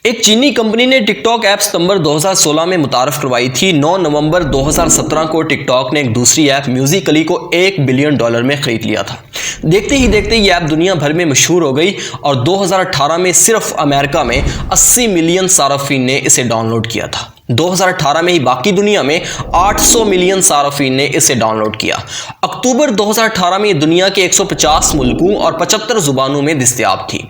एक चीनी कंपनी ने टिकटॉक ऐप सितंबर 2016 में मुतारफ करवाई थी। 9 नवंबर 2017 को टिकटॉक ने एक दूसरी ऐप म्यूजिकली को $1 बिलियन में खरीद लिया था। देखते ही देखते ये ऐप दुनिया भर में मशहूर हो गई और 2018 में सिर्फ अमेरिका में 80 मिलियन सार्फिन ने इसे डाउनलोड किया था। 2018 में ही बाकी दुनिया में 800 मिलियन सार्फिन ने इसे डाउनलोड किया। अक्टूबर 2018 में ये दुनिया के 150 मुल्कों और 75 जुबानों में दस्तयाब थी।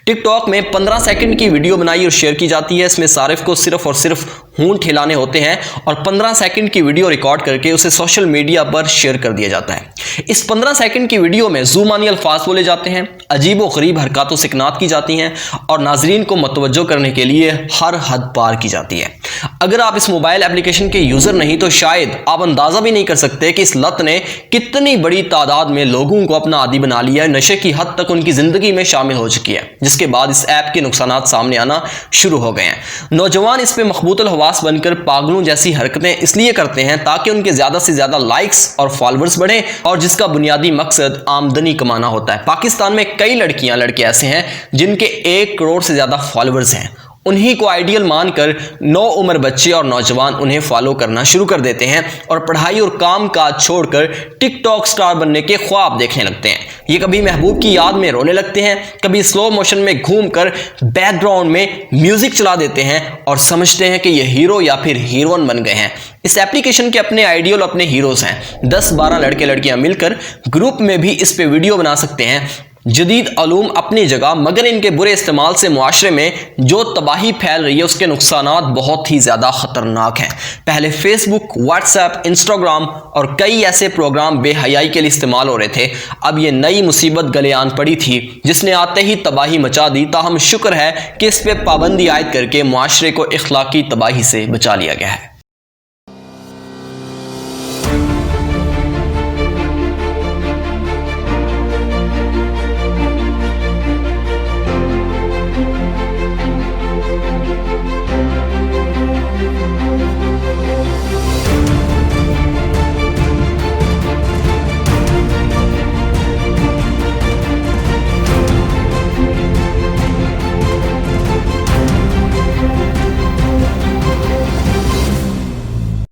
टिकटॉक में 15 सेकंड की वीडियो बनाई और शेयर की जाती है। इसमें सारिफ को सिर्फ और सिर्फ होंठ हिलाने होते हैं और 15 सेकंड की वीडियो रिकॉर्ड करके उसे सोशल मीडिया पर शेयर कर दिया जाता है। इस 15 सेकंड की वीडियो में जुबानी अल्फाज बोले जाते हैं, अजीब व गरीब हरकतों से किनात की जाती हैं और नाजरीन को मुतवज्जो करने के लिए हर हद पार की जाती है। अगर आप इस मोबाइल एप्लीकेशन के यूजर नहीं तो शायद आप अंदाजा भी नहीं कर सकते कि इस लत ने कितनी बड़ी तादाद में लोगों को अपना आदी बना लिया है, नशे की हद तक उनकी जिंदगी में शामिल हो चुकी है, जिसके बाद इस ऐप के नुकसानात सामने आना शुरू हो गए हैं। नौजवान इस पे मखबूतुल हवास बनकर पागलों जैसी हरकतें इसलिए करते हैं ताकि उनके ज्यादा से ज्यादा लाइक्स और फॉलोअर्स बढ़े और जिसका बुनियादी मकसद आमदनी कमाना होता है। पाकिस्तान में कई लड़कियां लड़के ऐसे हैं जिनके 1 करोड़ से ज्यादा फॉलोअर्स हैं। उन्हीं को आइडियल मानकर नौ उम्र बच्चे और नौजवान उन्हें फॉलो करना शुरू कर देते हैं और पढ़ाई और काम काज छोड़कर टिकटॉक स्टार बनने के ख्वाब देखने लगते हैं। ये कभी महबूब की याद में रोने लगते हैं, कभी स्लो मोशन में घूमकर बैकग्राउंड में म्यूजिक चला देते हैं और समझते हैं कि ये हीरो या फिर हीरोइन बन गए हैं। इस एप्लीकेशन के अपने आइडियल अपने हीरोज हैं। 10-12 लड़के लड़कियां मिलकर ग्रुप में भी इस पे वीडियो बना सकते हैं। जदीद अलूम अपनी जगह, मगर इनके बुरे इस्तेमाल से मुआशरे में जो तबाही फैल रही है उसके नुकसानात बहुत ही ज़्यादा ख़तरनाक हैं। पहले फेसबुक, व्हाट्सएप, इंस्टाग्राम और कई ऐसे प्रोग्राम बेहयाई के लिए इस्तेमाल हो रहे थे। अब ये नई मुसीबत गलेआन पड़ी थी जिसने आते ही तबाही मचा दी। ताहम शुक्र है कि इस पर पाबंदी आयद करके मुआशरे को इखलाकी तबाही से बचा लिया गया है।